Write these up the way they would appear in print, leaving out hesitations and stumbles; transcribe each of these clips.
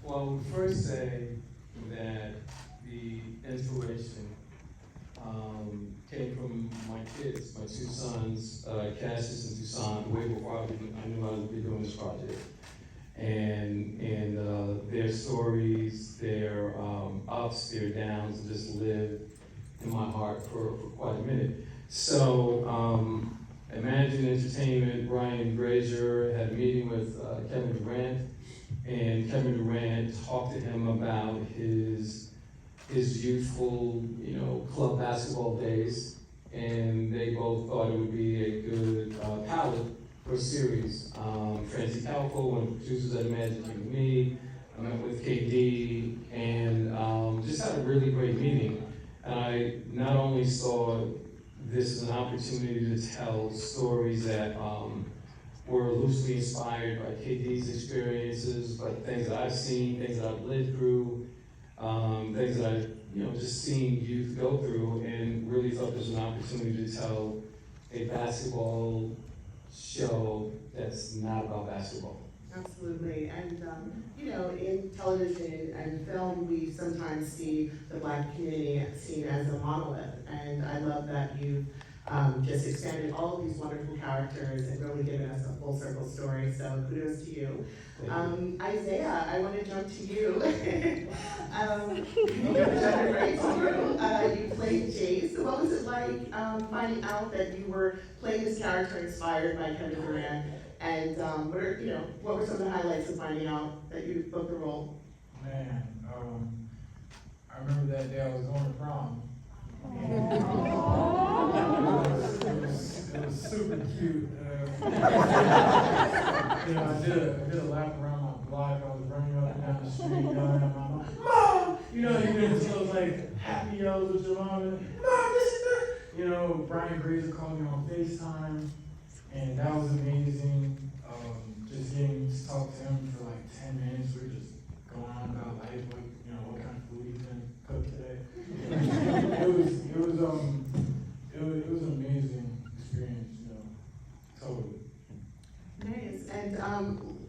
Well, I would first say that the inspiration came from my kids, my two sons, Cassius and Tucson, way before I knew I would be doing this project. And their stories, their ups, their downs, just lived in my heart for quite a minute. So, Imagine Entertainment, Brian Grazier had a meeting with Kevin Durant, and Kevin Durant talked to him about his youthful, club basketball days, and they both thought it would be a good palette for a series. Francie Calco, one of the producers at Imagine, came to me. I met with KD, and just had a really great meeting. And I not only saw this as an opportunity to tell stories that were loosely inspired by KD's experiences, but things that I've seen, things that I've lived through, things that I've just seen youth go through, and really thought this was an opportunity to tell a basketball show that's not about basketball. Absolutely, and in television and film, we sometimes see the Black community seen as a monolith, and I love that you just expanded all of these wonderful characters and really given us a full circle story, so kudos to you. Isaiah, I want to jump to you. You played Jace. What was it like finding out that you were playing this character inspired by Kevin Durant? And what were some of the highlights of finding out that you booked the role? Man, I remember that day I was going to prom. It was super cute. I did a lap around my block. I was running up and down the street yelling at my mom, "Mom!" You did those like happy yells with your mom. And, "Mom, this is the..." Brian Grazer called me on FaceTime, and that was amazing. Just getting to talk to him for like 10 minutes. We were just going on about life, what kind of food he's gonna cook today. It was an amazing experience, totally. Nice. And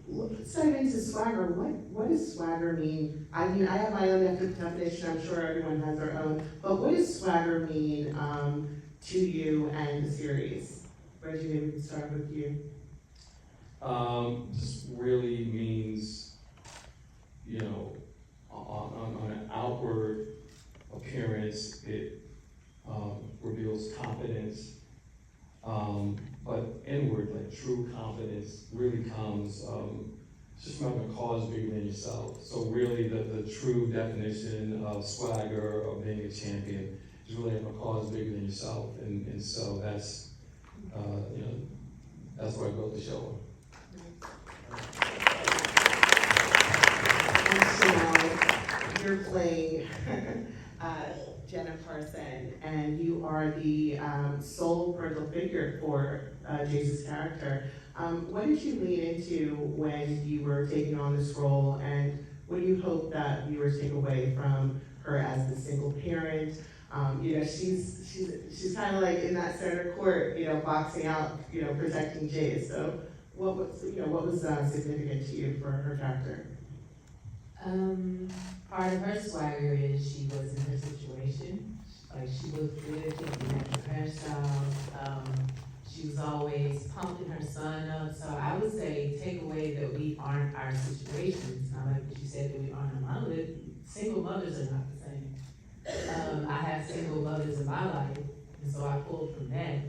let's dive into swagger. What does swagger mean? I mean, I have my own definition. I'm sure everyone has their own. But what does swagger mean to you and the series? Reggie, maybe we can start with you. Just really means, on an outward appearance, it reveals confidence, but inward, like true confidence, really comes just from having a cause bigger than yourself. So really, the true definition of swagger, of being a champion, is really having a cause bigger than yourself, and so that's that's where I built the show on. And so you're playing Jenna Parson, and you are the sole parental figure for Jace's character. What did you lean into when you were taking on this role, and what do you hope that viewers take away from her as the single parent? She's kind of like in that center court, boxing out, protecting Jace. So what was significant to you for her character? Part of her swagger is she was in her situation. Like, she looked good, she had the natural hairstyle. She was always pumping her son up. So I would say take away that we aren't our situations. Not like what you said, that we aren't a monolith. Single mothers are not the same. I have single mothers in my life, and so I pulled from that.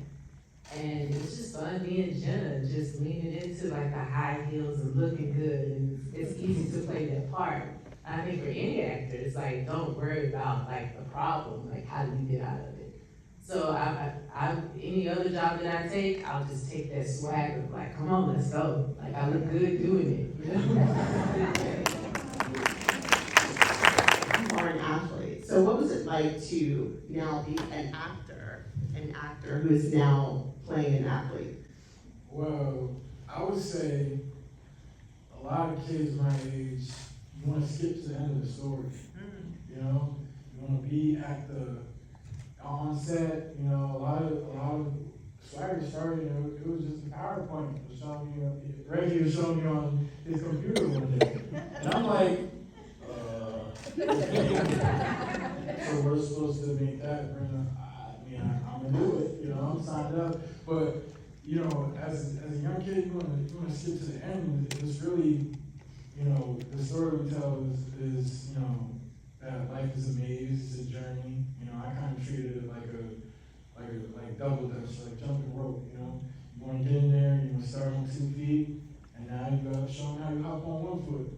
And it was just fun being Jenna, just leaning into like the high heels and looking good, and it's easy to play that part. I think for any actor, it's like, don't worry about like the problem, like how do you get out of it? So I any other job that I take, I'll just take that swagger, like, come on, let's go. Like, I look good doing it, You are an athlete. So what was it like to now be an actor who is now playing an athlete? Well, I would say a lot of kids my age, you want to skip to the end of the story. You want to be at on set. A lot of swagger started. It was just a PowerPoint. It was showing me, Reggie was showing me on his computer one day, and I'm like, So we're supposed to make that, I'm gonna do it, I'm signed up. But, as a young kid, you wanna skip to the end. It's really, the story we tell is that life is a maze, it's a journey. I kind of treated it like double dutch, like jumping rope. You want to get in there, you want to start on 2 feet, and now you got to show them how you hop on 1 foot,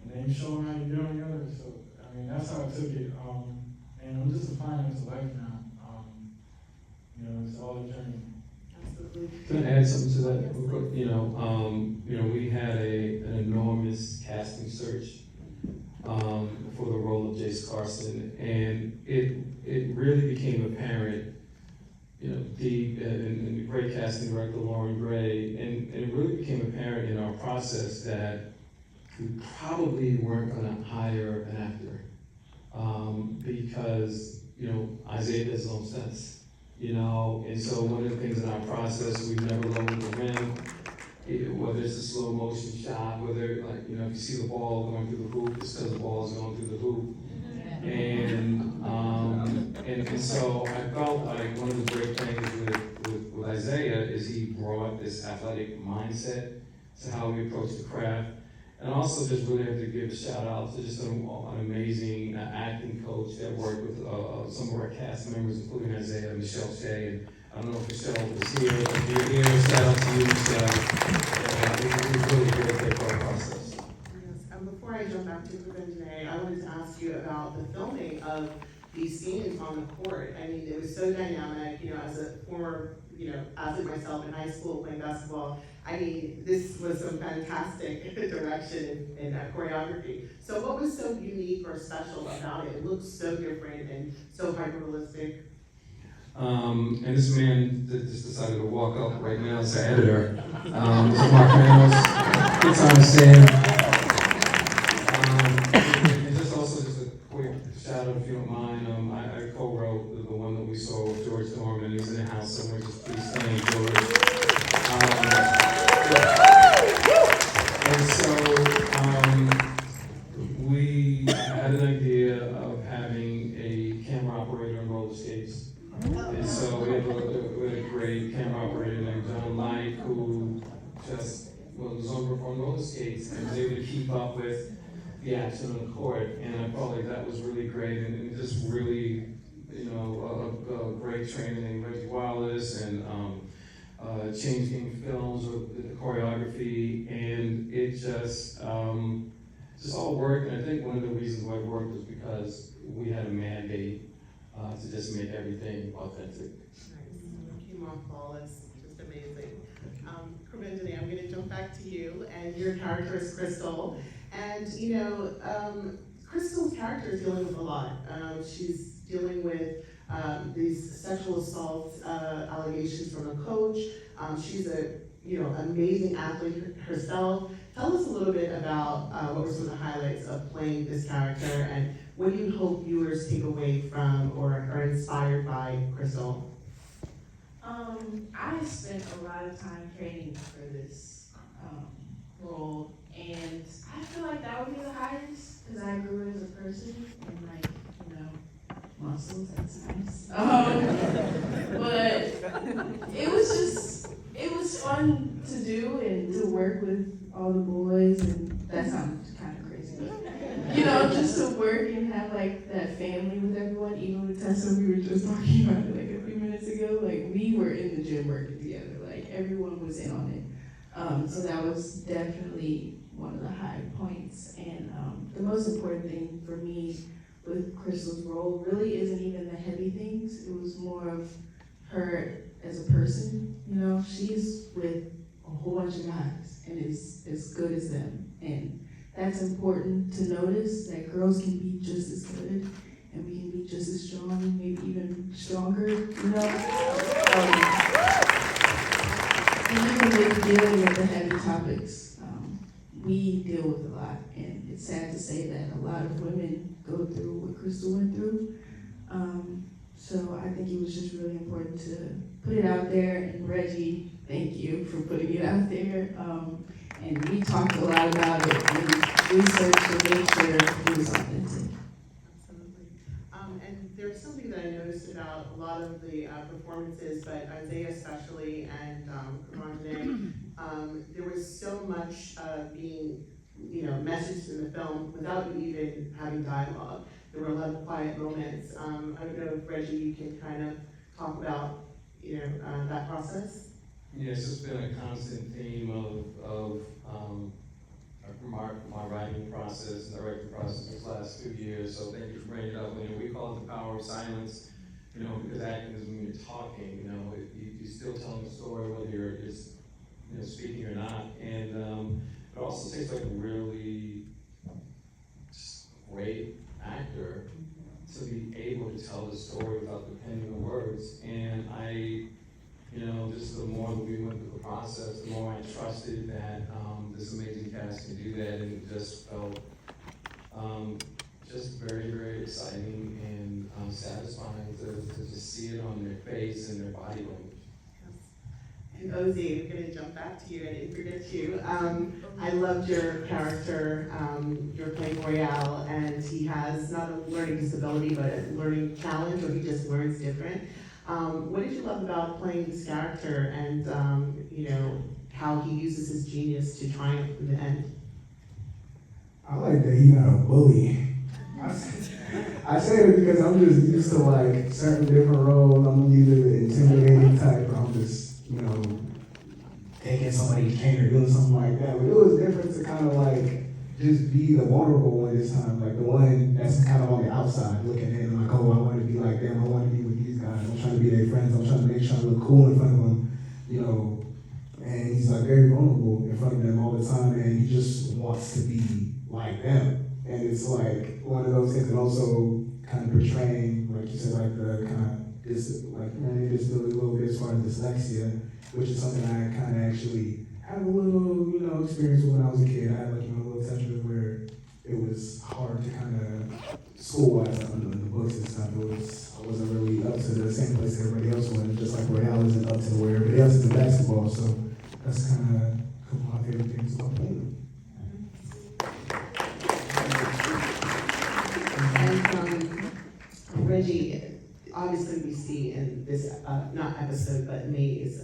and then you show them how you get on the other. So that's how I took it. And I'm just applying it to life now. It's all a journey. Absolutely. Can I add something to that? We had an enormous casting search for the role of Jace Carson, and it really became apparent, deep and the great casting director Lauren Gray, and it really became apparent in our process that we probably weren't going to hire an actor because Isaiah does his own stunts. And so one of the things in our process, we've never lowered the rim, whether it's a slow motion shot, whether if you see the ball going through the hoop, it's because the ball is going through the hoop. And so I felt like one of the great things with Isaiah is he brought this athletic mindset to how we approach the craft. And also just really have to give a shout out to just an amazing acting coach that worked with some of our cast members, including Isaiah, Michelle Shea. And I don't know if Michelle was here, but if you're here, shout out to you, Michelle. It was really a great for our process. Yes, before I jump back to Quvenzhané, I wanted to ask you about the filming of these scenes on the court. I mean, it was so dynamic, as a former, athlete myself in high school playing basketball. I mean, this was some fantastic direction and choreography. So what was so unique or special about it? It looked so different and so hyper-realistic. And this man that just decided to walk up right now as the editor. This is Mark Manos. Good time to say it. And just also just a quick shout out, if you don't mind. I co-wrote the one that we saw with George Norman. He's in the house somewhere. Just please thank George. And so we had an idea of having a camera operator on roller skates. And so we had a great camera operator named John Light who just was on roller skates and was able to keep up with the action on the court. And I felt like that was really great and just really, a great trainer named Reggie Wallis and changing films with the choreography, and it just all worked. And I think one of the reasons why it worked was because we had a mandate to just make everything authentic. Nice. Came off flawless, just amazing. Quvenzhané, I'm going to jump back to you, and your character is Crystal. And Crystal's character is dealing with a lot. She's dealing with these sexual assault allegations from a coach. She's a amazing athlete herself. Tell us a little bit about what were some of the highlights of playing this character, and what do you hope viewers take away from or are inspired by Crystal? I spent a lot of time training for this role, and I feel like that would be the highest because I grew as a person and muscles, that's nice. But it was fun to do and to work with all the boys, and that sounds kind of crazy, but just to work and have like that family with everyone. Even with Tessa, we were just talking about it like a few minutes ago. Like we were in the gym working together. Like everyone was in on it. So that was definitely one of the high points. And the most important thing for me with Crystal's role really isn't even the heavy things. It was more of her as a person. She's with a whole bunch of guys and is as good as them. And that's important to notice, that girls can be just as good and we can be just as strong, maybe even stronger, And even with dealing with the heavy topics, we deal with a lot, and it's sad to say that a lot of women go through what Crystal went through. So I think it was just really important to put it out there, and Reggie, thank you for putting it out there. And we talked a lot about it and researched to make sure it was authentic. performances, but Isaiah especially, and Quvenzhané, there was so much being, messaged in the film without you even having dialogue. There were a lot of quiet moments. I don't know if Reggie, you can kind of talk about, that process. Yes, it's been a constant theme of my writing process and directing process these last 2 years. So thank you for bringing it up. We call it the power of silence. Because acting is when you're talking. You're still telling a story whether you're just speaking or not. And it also takes like a really great actor to be able to tell the story without depending on words. And just the more that we went through the process, the more I trusted that this amazing cast can do that, and it just felt just very, very exciting and satisfying to just see it on their face and their body language. And Ozzy, we're gonna jump back to you, I didn't forget you. I loved your character, you're playing Royale, and he has not a learning disability, but a learning challenge, or he just learns different. What did you love about playing this character, and how he uses his genius to triumph in the end? I like that he's not a bully. I say it because I'm just used to like certain different roles. I'm either the intimidating type, or I'm just, taking somebody's cane or doing something like that. But it was different to kind of like just be the vulnerable one this time, like the one that's kind of on the outside looking in, like, oh, I want to be like them. I want to be with these guys. I'm trying to be their friends. I'm trying to make sure I look cool in front of them, And he's like very vulnerable in front of them all the time, and he just wants to be like them. And it's like one of those things, and also kind of portraying, like you said, like the kind of learning disability a little bit as far as dyslexia, which is something I kind of actually had a little, experience with when I was a kid. I had like, a little touch of it where it was hard to kind of school-wise, in the books and stuff. I wasn't really up to the same place everybody else went, just like Royale isn't up to where everybody else is in basketball. So that's kind of a couple of my favorite things about playing. And Reggie, obviously we see in this, not episode, but maze,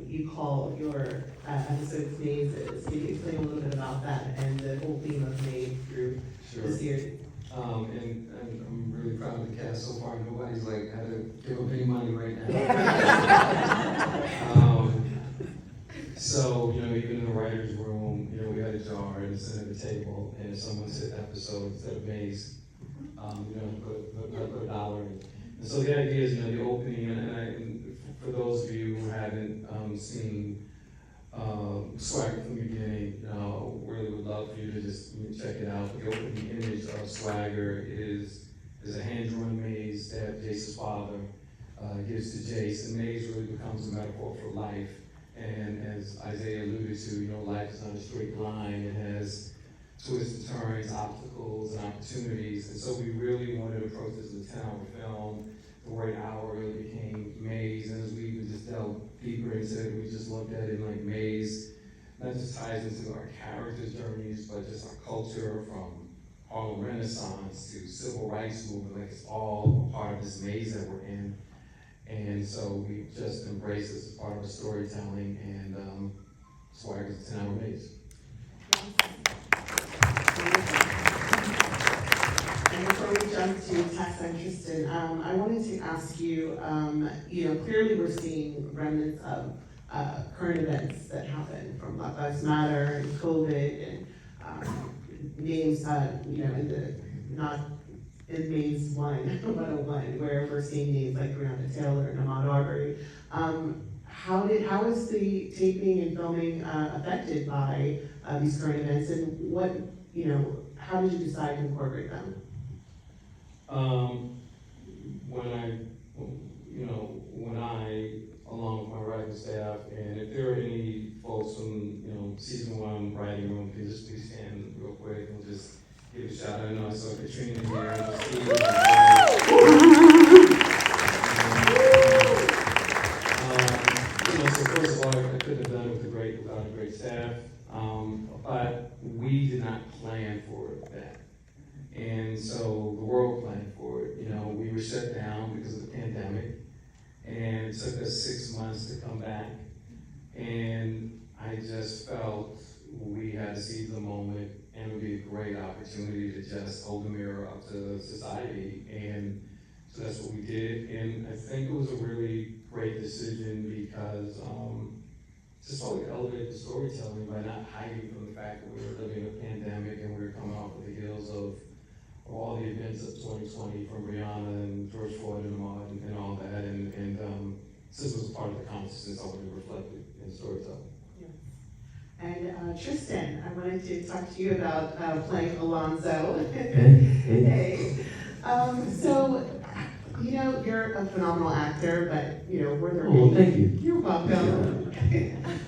you call your episodes mazes. Can you explain a little bit about that and the whole theme of maze through the series? And I'm really proud of the cast so far. Nobody's like had to give up any money right now. So, even in the writer's room, we had a jar in the center of the table, and if someone said episode instead of maze, put a dollar in. And so the idea is, the opening, and for those of you who haven't seen Swagger from the beginning, really would love for you to just check it out. The opening image of Swagger is a hand-drawn maze that Jace's father gives to Jace, and maze really becomes a metaphor for life. And as Isaiah alluded to, life is not a straight line. It has twists and turns, obstacles, and opportunities. And so we really wanted to approach this as a 10-hour film. The word hour really became maze. And as we just delved deeper into it, we just looked at it like maze not just ties into our characters' journeys, but just our culture from Harlem Renaissance to Civil Rights Movement. Like, it's all a part of this maze that we're in. And so we just embrace this as part of our storytelling, and Swagger's a 10-hour maze. And before we jump to Tessa and Tristan, I wanted to ask you, clearly we're seeing remnants of current events that happen from Black Lives Matter and COVID and names, in Maze 101, where we're seeing names like Breonna Taylor and Ahmaud Arbery. How is the taping and filming affected by these current events, and how did you decide to incorporate them? When I, along with my writing staff, and if there are any folks from, season 1 writing room, please stand real quick and just give a shout out. I know I saw Katrina here, and Steve. So first of all, I couldn't have done it without a great staff, but we did not plan for that. And so the world planned for it. We were shut down because of the pandemic, and it took us opportunity to just hold the mirror up to society. And so that's what we did. And I think it was a really great decision because just sort of elevate the storytelling by not hiding from the fact that we were living a pandemic and we were coming off of the heels of all the events of 2020 from Rihanna and George Floyd and Ahmaud and all that. And this was a part of the consciousness I wanted to reflect in storytelling. And Tristan, I wanted to talk to you about playing Alonzo. Hey. So, you know, you're a phenomenal actor, but, you know, were there Oh, thank you. You're welcome.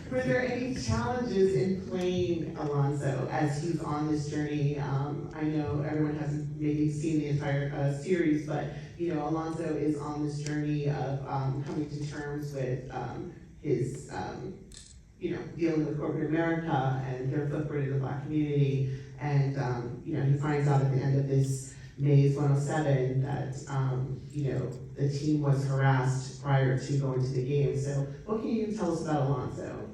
Were there any challenges in playing Alonzo as he's on this journey? I know everyone hasn't maybe seen the entire series, but, you know, Alonzo is on this journey of coming to terms with his, you know, dealing with corporate America and their footprint in the Black community. And, you know, he finds out at the end of this Maze 107 that, you know, the team was harassed prior to going to the game. So what can you tell us about Alonzo?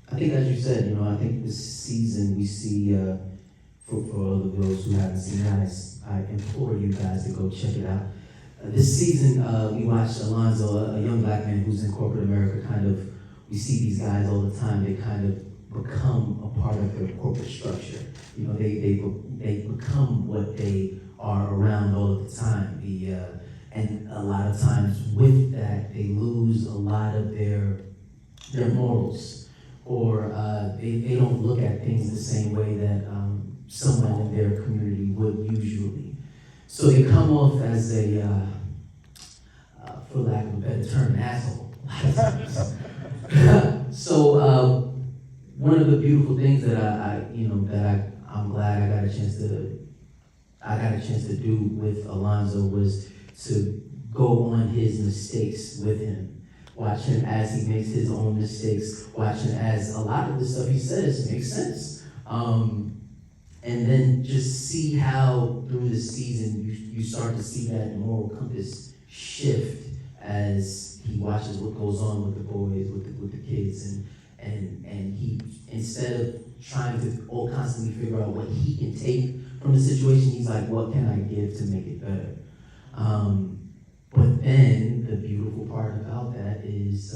I think as you said, you know, I think this season we see, for all of those who haven't seen it, I implore you guys to go check it out. This season, we watched Alonzo, a young Black man who's in corporate America, we see these guys all the time, they kind of become a part of their corporate structure. You know, they become what they are around all of the time. And a lot of times with that, they lose a lot of their morals, or they don't look at things the same way that someone in their community would usually. So they come off as a, for lack of a better term, an asshole. So one of the beautiful things that I'm glad I got a chance to do with Alonzo was to go on his mistakes with him. Watch him as he makes his own mistakes. Watch him as a lot of the stuff he says makes sense. And then just see how through the season you start to see that moral compass shift as he watches what goes on with the boys, with the kids, and he, instead of trying to constantly figure out what he can take from the situation, he's like, what can I give to make it better? But then the beautiful part about that is,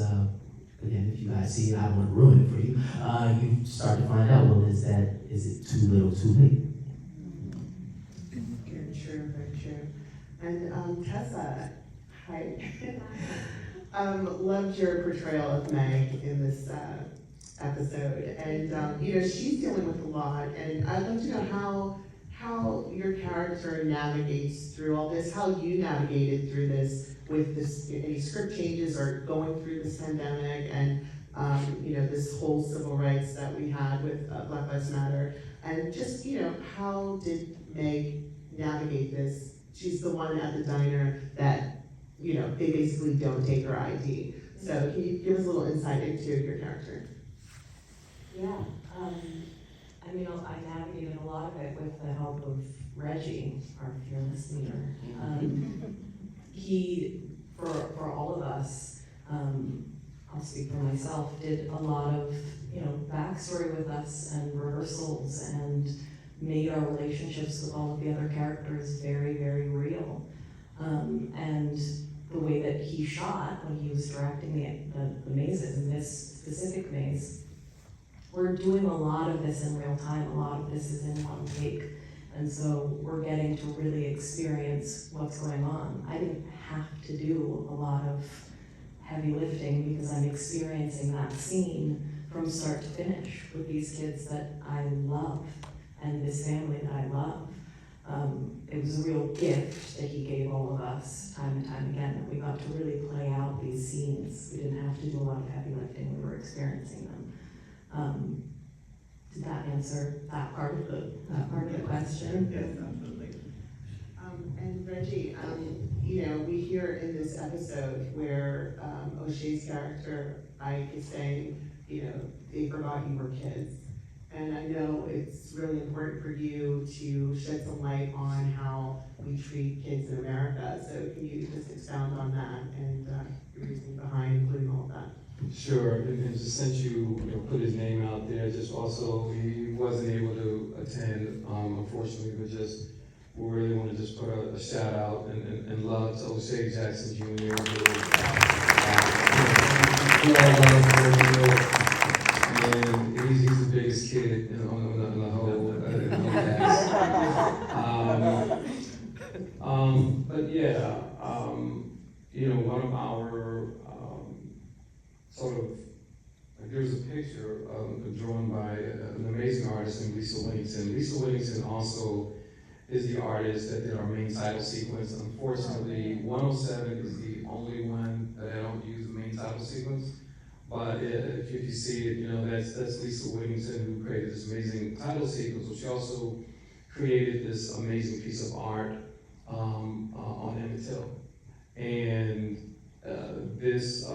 again, if you guys see it, I don't want to ruin it for you. You start to find out, well, is it too little, too late? Very true, very true. And Tessa, hi. Loved your portrayal of Meg in this episode. And, you know, she's dealing with a lot. And I'd like to know how your character navigates through all this, how you navigated through this with this, any script changes or going through this pandemic and, you know, this whole civil rights that we had with Black Lives Matter. And just, you know, how did Meg navigate this? She's the one at the diner that, you know, they basically don't take her ID. So can you give us a little insight into your character? Yeah, I mean, I navigated a lot of it with the help of Reggie, our fearless leader. He, for all of us, I'll speak for myself, did a lot of, you know, backstory with us and rehearsals and made our relationships with all of the other characters very, very real. And the way that he shot when he was directing the mazes, in this specific maze, we're doing a lot of this in real time, a lot of this is in one take. And so we're getting to really experience what's going on. I didn't have to do a lot of heavy lifting because I'm experiencing that scene from start to finish with these kids that I love and this family that I love. It was a real gift that he gave all of us time and time again, that we got to really play out these scenes. We didn't have to do a lot of heavy lifting, we were experiencing them. Did that answer that part of the question? Yes, absolutely. And Reggie, you know, we hear in this episode where O'Shea's character, Ike, is saying, you know, they forgot you were kids. And I know it's really important for you to shed some light on how we treat kids in America. So can you just expound on that and your reasoning behind including all of that? Sure, and just since you put his name out there, just also, he wasn't able to attend, unfortunately, but just, we really want to just put a shout out and love to O'Shea Jackson Jr. We all love him, and he's the biggest kid in the whole cast. But yeah, one of our sort of, there's a picture drawn by an amazing artist named Lisa Whittington. Lisa Whittington also is the artist that did our main title sequence. Unfortunately, 107 is the only one that I don't use the main title sequence. But if you see it, that's Lisa Whittington who created this amazing title sequence. But she also created this amazing piece of art on Emmett Till. And this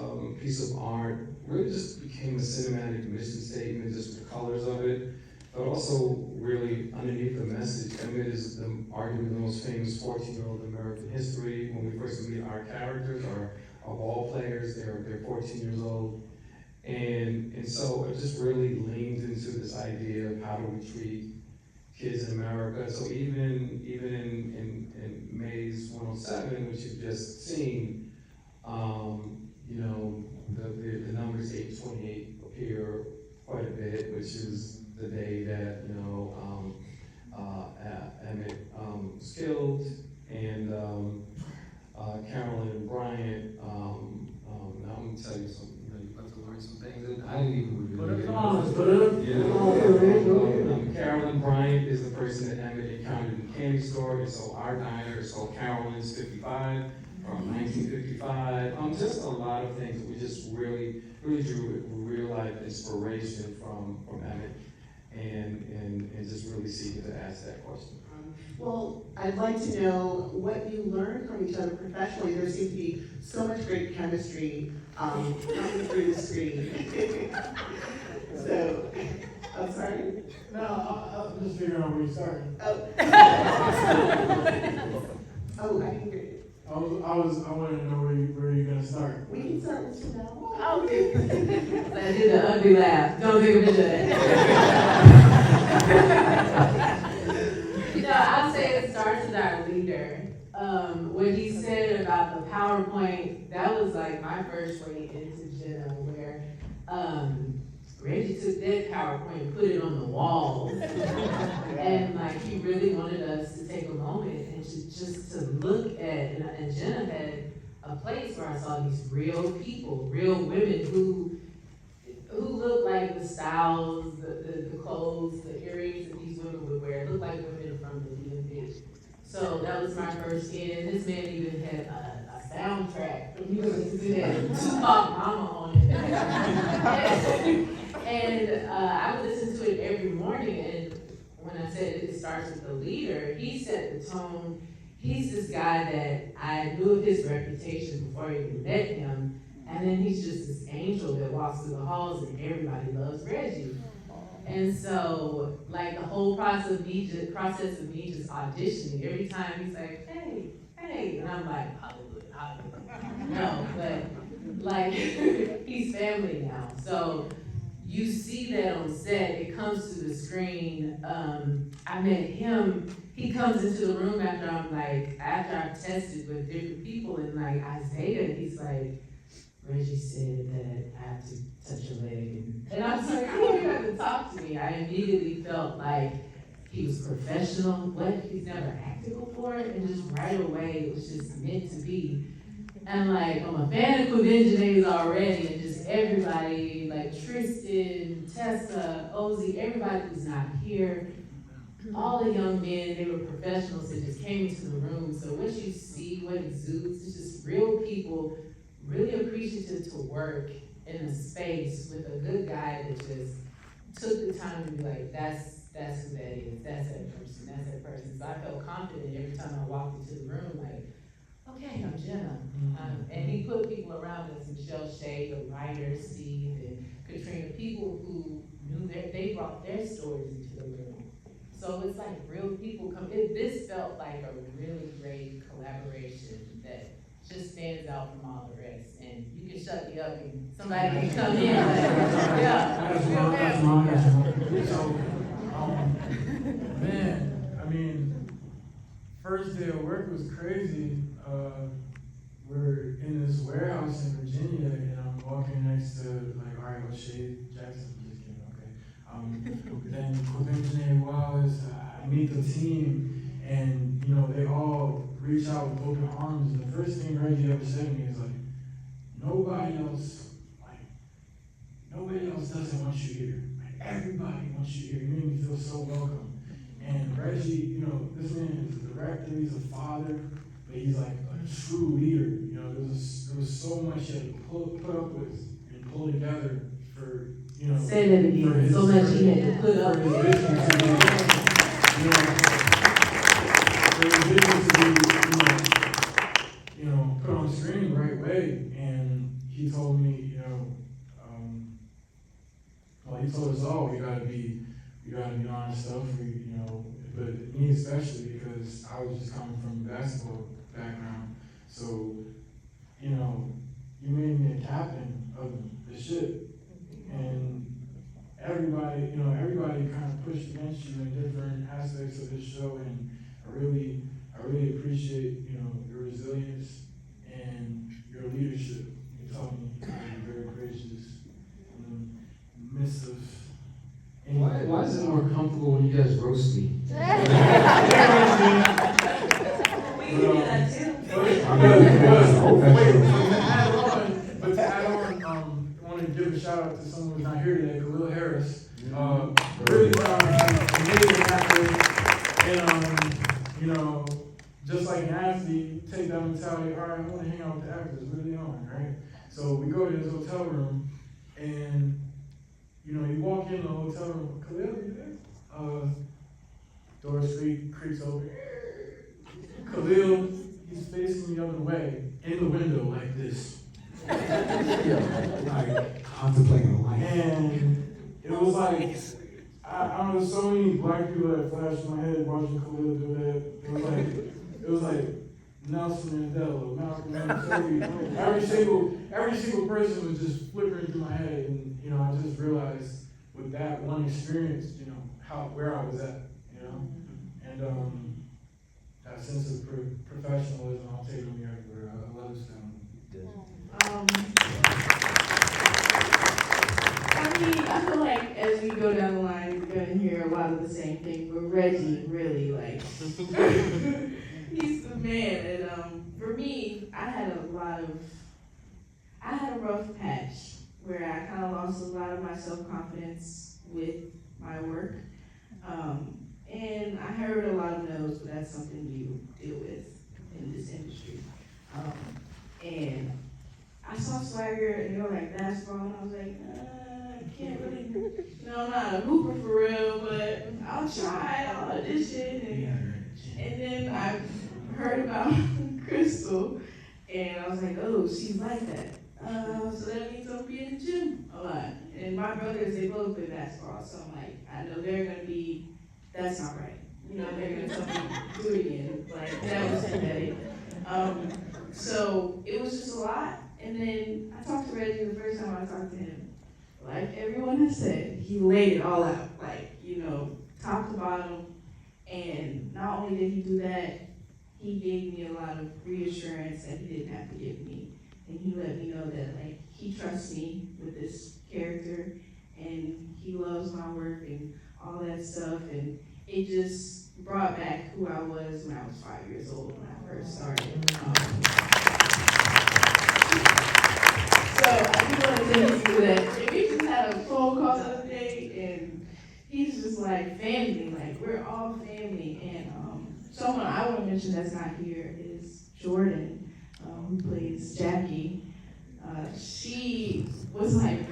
piece of art really just became a cinematic mission statement, just the colors of it, but also really underneath the message. Emmett is arguably the most famous 14-year-old in American history. When we first meet our characters, our ball players, they're 14 years old. And so it just really leaned into this idea of how do we treat kids in America. So even in May's 107, which you've just seen, the numbers 828 appear quite a bit, which is the day that Emmett was killed, and Carolyn Bryant. Now I'm gonna tell you something. You have to learn some things that I didn't even really. Carolyn Bryant is the person that Emmett encountered in the candy store, and so our diner is called Carolyn's 55. From 1955, just a lot of things that we just really drew real life inspiration from Emmett, and just really seeking to ask that question. Well, I'd like to know what you learned from each other professionally. There seems to be so much great chemistry coming through the screen. So, I'm sorry? No, I'm just figuring out where you started. Oh, I didn't hear it. I wanted to know where you're gonna start. We can start with Chanel. Oh, okay. I did the ugly laugh. Don't think of it. No, I'll say it starts with our leader. What he said about the PowerPoint, that was like my first way into Jenna, where Reggie took that PowerPoint and put it on the wall. And like, he really wanted us to take a moment and just to look at, and Jenna had a place where I saw these real people, real women who looked like the styles, the clothes, the earrings that these women would wear, looked like women from the DMV. So that was my first in. This man even had a soundtrack. He was listening to Tupac Mama on it. And I would listen to it every morning, and when I said it starts with the leader, he set the tone. He's this guy that I knew of his reputation before I even met him, and then he's just this angel that walks through the halls and everybody loves Reggie. And so, like, the whole process of me just auditioning, every time he's like, hey, and I'm like, Hollywood. No, but like, he's family now. So you see that on set, it comes to the screen. I met him, he comes into the room after I've tested with different people, and like Isaiah, he's like, Reggie said that I have to touch your leg. And I was like, you don't even have to talk to me. I immediately felt like he was professional, he's never acted before, and just right away, it was just meant to be. And like, I'm a fan of Quvenzhané already, and just everybody, like Tristan, Tessa, Ozzy, everybody who's not here, all the young men, they were professionals that just came into the room. So what you see, what exudes, it's just real people, really appreciative to work in a space with a good guy that just took the time to be like, that's who that is, that's that person. So I felt confident every time I walked into the room, like, okay, I'm Jenna. And he put people around us, Michelle Shea, the writer, Steve, and Katrina, people who knew they brought their stories into the room. So it's like real people come, this felt like a really great collaboration that just stands out from all the rest. And you can shut me up and somebody can come in, but, yeah. That's wrong. So, man, I mean, first day of work was crazy. We're in this warehouse in Virginia, and I'm walking next to, like, all right, O'Shea Jackson, just kidding, okay. Then Quvenzhané, Wallis, I meet the team, and, you know, they all reach out with open arms, and the first thing Reggie ever said to me is, like, nobody else doesn't want you here. Like, everybody wants you here. You made me feel so welcome. And Reggie, you know, this man is a director, he's a father, but he's like a true leader. You know, there was so much he had to put up with and pull together for, you know. Say that again. So much he had to put up for his with. vision to be, you know, for his vision to be, you know, put on screen the right way. And he told me, you know, well, he told us all we gotta be honest stuff, you know, but me especially because I was just coming from a basketball background. So, you know, you made me a captain of the ship, and everybody kind of pushed against you in different aspects of this show, and I really appreciate, you know, your resilience and your leadership. You taught me to be very gracious in the midst of. Why is it more comfortable when you guys roast me? We can do that too. But to add on, I want to give a shout out to someone who's not here today, Khalil Harris. Really amazing athlete, and you know, just like an athlete, take that mentality. All right, I want to hang out with the actors. What are they on, right? So we go to his hotel room, and you know, you walk in the hotel room. Khalil, you there? Door creaks open. Khalil, he's facing the other way, in the window like this. Like contemplating life. And it was like, I don't know, so many black people that flashed in my head watching Khalil do that. It was like Nelson Mandela, Malcolm X, every single person was just flickering through my head, and you know, I just realized with that one experience, you know, where I was at, you know, and that sense of professionalism, I'll take with me everywhere. I love this family. I mean, I feel like as we go down the line, we're gonna hear a lot of the same thing, but Reggie really, like, he's the man. And for me, I had a rough patch where I kind of lost a lot of my self-confidence with my work. And I heard a lot of no's, but that's something you deal with in this industry. And I saw Swagger, and they were like basketball, and I was like, I can't really, you know, I'm not a hooper for real, but I'll try, I'll audition. And then I heard about Crystal, and I was like, oh, she's like that. So that means I'll be in the gym a lot. And my brothers, they both play basketball, so I'm like, I know they're gonna be, that's not right. You know, they're gonna tell me to do it again. Like, that was pathetic. So it was just a lot. And then I talked to Reggie the first time I talked to him. Like everyone has said, he laid it all out, like, you know, top to bottom. And not only did he do that, he gave me a lot of reassurance that he didn't have to give me. And he let me know that, like, he trusts me with this character, and he loves my work and all that stuff. And it just brought back who I was when I was 5 years old when I first started. So I just want to thank you for that. We just had a phone call the other day, and he's just like family, like we're all family. And someone I want to mention that's not here is Jordan, who plays Jackie. She was like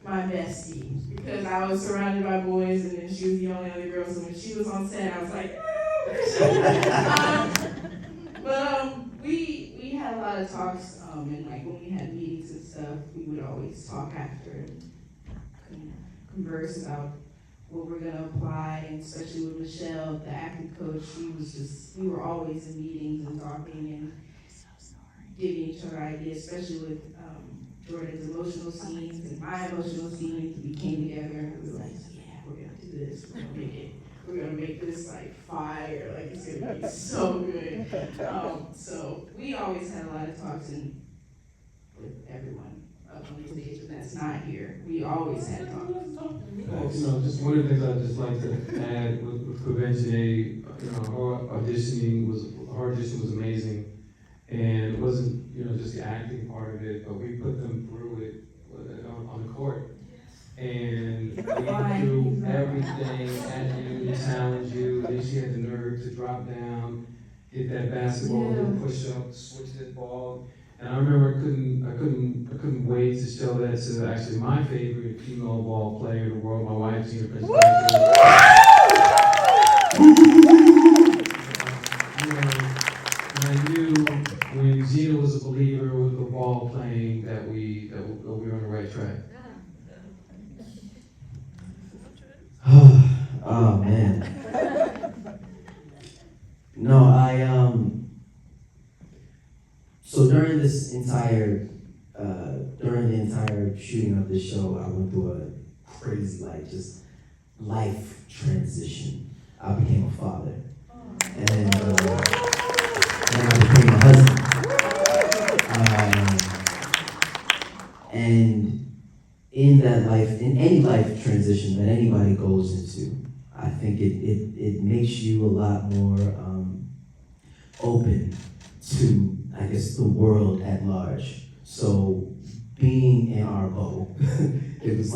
my bestie because I was surrounded by boys, and then she was the only other girl. So when she was on set, I was like, we had a lot of talks, and like when we had meetings and stuff, we would always talk after and converse about what we're gonna apply, and especially with Michelle, the acting coach, we were always in meetings and talking, and giving each other ideas, especially with Jordan's emotional scenes and my emotional scenes. We came together and we were like, yeah, we're gonna do this. We're gonna make this like fire. Like it's gonna be so good. So we always had a lot of talks and with everyone up on the stage, and that's not here. We always had talks. Just one of the things I'd just like to add with Quvenzhané, her audition was amazing. And it wasn't, just the acting part of it, but we put them through it on the court. And we threw everything at you to challenge you. And then she had the nerve to drop down, get that basketball, do a push-up, switch that ball. And I remember I couldn't wait to show that to actually my favorite female ball player in the world, my wife, Gina Prince. I knew when Gina was a believer with the ball playing that we were on the right track. Oh man. No, so during this entire during the entire shooting of this show, I went through a crazy just life transition. I became a father. And I became a husband. And in that life, in any life transition that anybody goes into, I think it makes you a lot more open to, I guess, the world at large. So being in our bubble, it was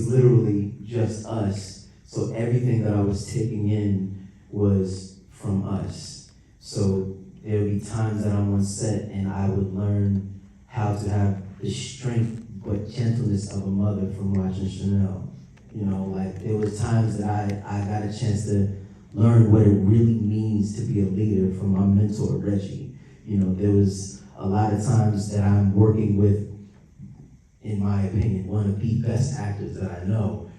literally just us. So everything that I was taking in was from us. So there would be times that I'm on set and I would learn how to have the strength but gentleness of a mother from watching Chanel. There was times that I got a chance to learn what it really means to be a leader from my mentor, Reggie. There was a lot of times that I'm working with, in my opinion, one of the best actors that I know.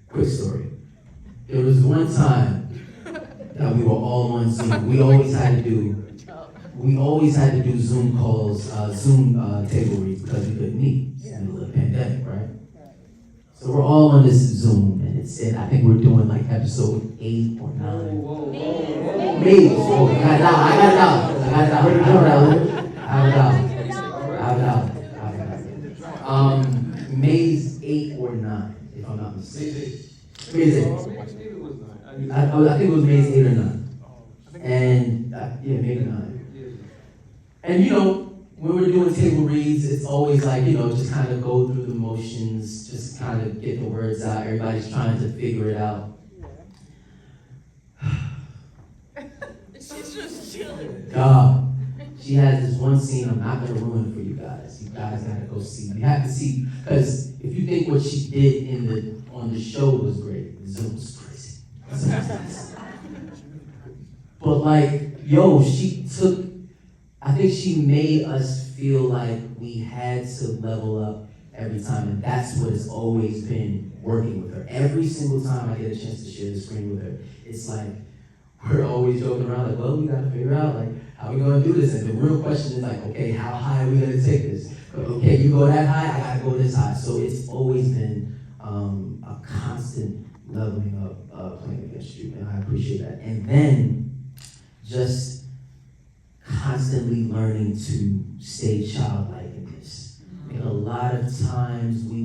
Quick story. There was one time that we were all on Zoom. We always had to do Zoom calls, Zoom table reads because we couldn't meet in the middle of the pandemic, right? So we're all on this Zoom, and I think we're doing episode 8 or 9. Me. Oh, I got it out. May's 8 or 9, if I'm not mistaken. May's 8. I think it was May's 8 or 9. And, maybe 9. And when we're doing table reads, it's always just kind of go through the motions, just kind of get the words out. Everybody's trying to figure it out. She's just chilling. God, she has this one scene I'm not gonna ruin for you guys. You guys gotta go see. You have to see, because if you think what she did on the show was great, the Zoom was crazy. But I think she made us feel like we had to level up every time, and that's what it's always been working with her. Every single time I get a chance to share the screen with her, it's we're always joking around we gotta figure out how we gonna do this, and the real question is okay, how high are we gonna take this? Okay, you go that high, I gotta go this high. So it's always been a constant leveling up, playing against you, and I appreciate that. And then just constantly learning to stay childlike in this. And a lot of times we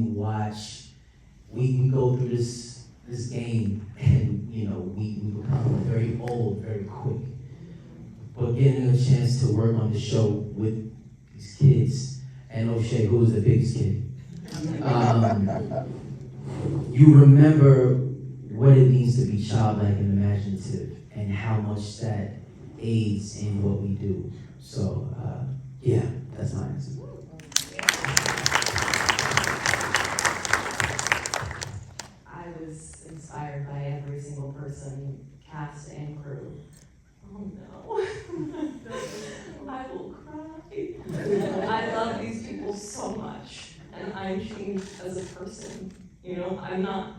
go through this game, and we become very old very quick. But getting a chance to work on the show with these kids, and O'Shea, who was the biggest kid, you remember what it means to be childlike and imaginative, and how much that aids in what we do. So, that's my answer. I was inspired by every single person, cast and crew. Oh no. I will cry. I love these people so much, and I'm changed as a person. I'm not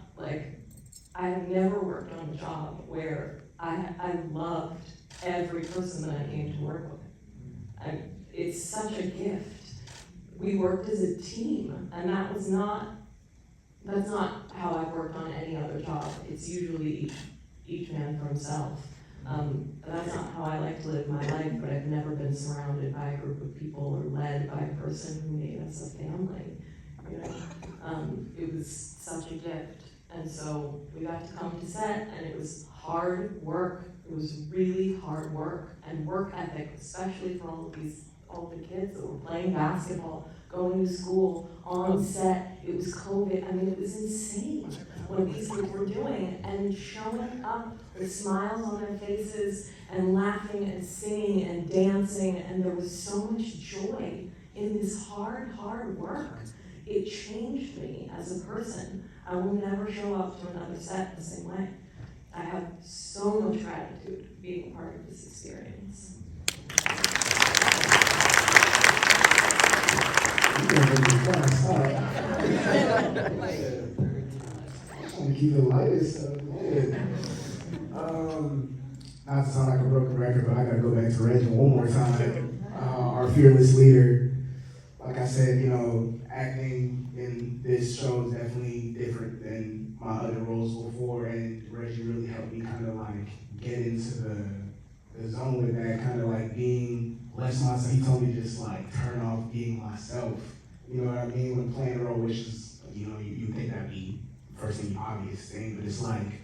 I have never worked on a job where I loved every person that I came to work with. it's such a gift. We worked as a team, and that's not how I've worked on any other job. It's usually each man for himself. That's not how I like to live my life, but I've never been surrounded by a group of people or led by a person who made us a family. You know, it was such a gift. And so we got to come to set, and it was hard work. It was really hard work, and work ethic, especially for all the kids that were playing basketball, going to school, on set. It was COVID. I mean, it was insane what these kids were doing, and showing up with smiles on their faces and laughing and singing and dancing, and there was so much joy in this hard work. It changed me as a person. I will never show up to another set the same way. I have so much gratitude for being a part of this experience. I'm trying to keep it light and stuff, man. Not to sound like a broken record, but I gotta go back to Reggie one more time. Our fearless leader. Like I said, you know, acting in this show is definitely different than my other roles before, and Reggie really helped me kind of like get into the zone with that, kind of like being less myself. He told me just like turn off being myself. You know what I mean? When playing a role, which is, you know, you think that'd be first thing, obvious thing, but it's like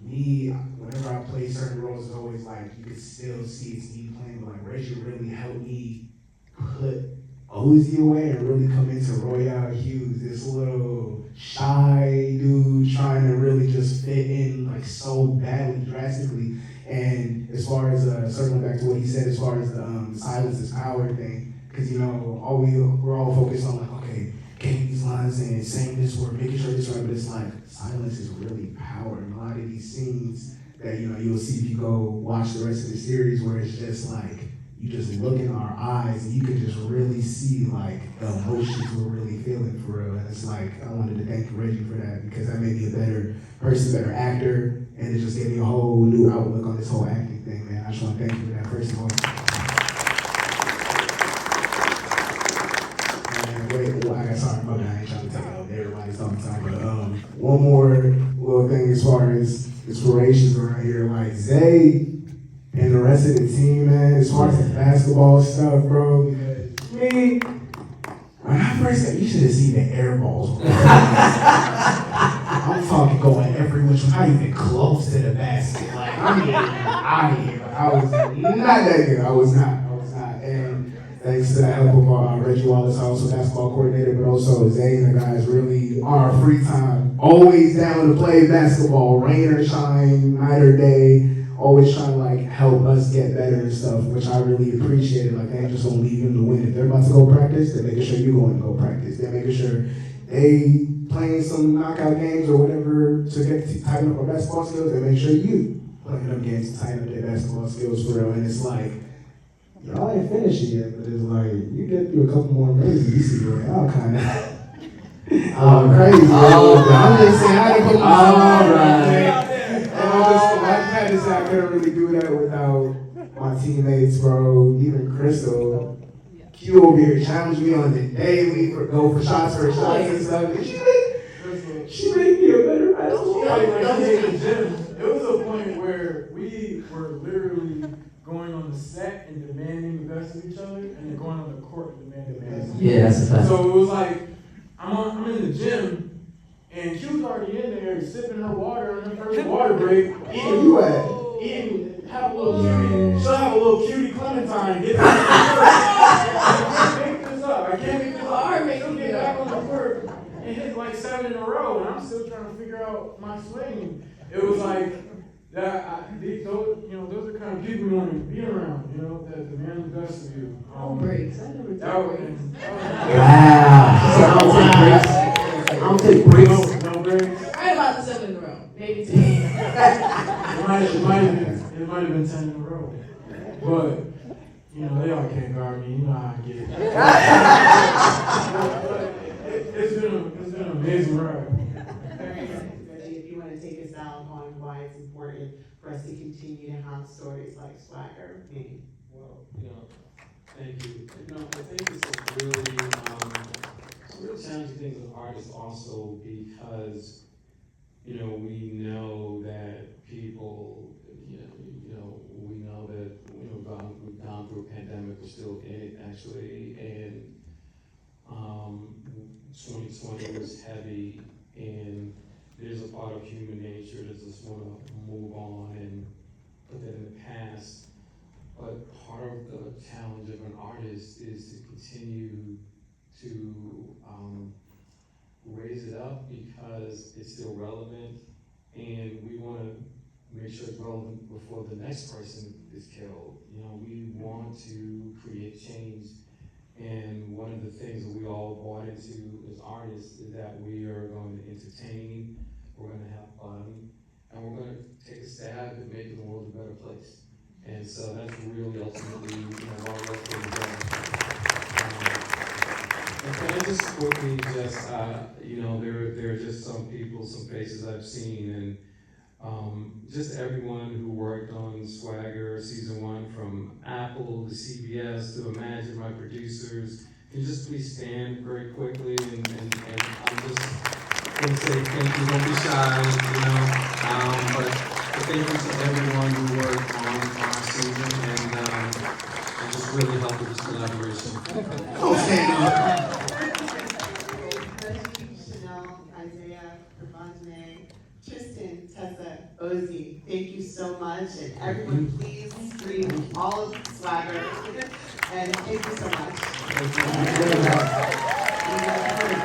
me, whenever I play certain roles, it's always like you could still see it's me playing, but like Reggie really helped me put Ozzy away and really come into Royale Hughes, this little shy dude trying to really just fit in like so badly, drastically. And as far as circling back to what he said, as far as the silence is power thing, because you know, we're all focused on like, okay, getting these lines in, saying this word, making sure this right, but it's like silence is really power. And a lot of these scenes that, you know, you'll see if you go watch the rest of the series, where it's just like you just look in our eyes and you can just really see like the emotions we're really feeling for real. And it's like, I wanted to thank Reggie for that, because that made me a better person, better actor, and it just gave me a whole new outlook on this whole acting thing, man. I just want to thank you for that, first of all. Sorry, my bad, I ain't trying to take up everybody's talking time, but one more little thing as far as inspirations around here, like Zay and the rest of the team, man, as far as the basketball stuff, bro, because me, when I first got, you should have seen the air balls. I'm talking going every which way, not even close to the basket. Like, I was not that good. I was not. And thanks to the help of Reggie, Wallis, also basketball coordinator, but also Zay and the guys really on our free time, always down to play basketball, rain or shine, night or day, always trying to like help us get better and stuff, which I really appreciated. Like, they ain't just gonna leave you in the wind. If they're about to go practice, they're making sure you're going to go practice. They're making sure they playing some knockout games or whatever to get to tighten up our basketball skills. They make sure you playing them games to tighten up their basketball skills for real. And it's like, y'all ain't finished yet, but it's like, you get through a couple more races, you see where y'all kind of crazy. I'm just saying, I didn't put myself and I just, like Pat said, I couldn't really do that without my teammates, bro. Even Crystal. Q over here challenged me on the daily for go for shots and stuff. And she made me a better basketball player. It was a point where we were literally going on the set and demanding the best of each other, and then going on the court and demanding the best. Yeah, that's a fact. So it was like, I'm in the gym, and she was already in there sipping her water on her first water break. Where you at? Have a little cutie. She'll have a little cutie Clementine. Get back. I can't make this up. I can't make this up. She'll get back on the court and hit like 7 in a row, and I'm still trying to figure out my swing. It was like that. Those are kind of people you want to be around. You know, that demand the best of you. No breaks. I never took Wow. I don't take breaks. No breaks. Right about the 7 in a row. Maybe 10. It might have been 10 in a row. But, you know, they all can't guard me. You know how I get it. It's been an amazing ride. Reggie, if you want to take us out on why it's important for us to continue to have stories like Swagger. Well, you know, Thank you. You know, I think it's a really, challenging thing as an artist also because, you know, we know that people, we know that, we've gone through a pandemic, we're still in it actually, and 2020 was heavy, and there's a part of human nature that just want to move on and put that in the past. But part of the challenge of an artist is to continue to raise it up because it's still relevant, and we want to make sure it's relevant before the next person is killed. You know, we want to create change, and one of the things that we all bought into as artists is that we are going to entertain, we're going to have fun, and we're going to take a stab at making the world a better place. And so that's really ultimately, what we're going to do. And can I just quickly just, there are just some people, some faces I've seen, and just everyone who worked on Swagger season 1, from Apple to CBS to Imagine, my producers. Can you just please stand very quickly, and I'm just gonna say thank you, don't be shy, but thank you to everyone who worked on our season, and just really helped with this collaboration. Isaiah, Quvenzhané, Tristan, Tessa, Ozzy, thank you so much, and everyone please scream all of Swagger, and thank you so much. Thank you.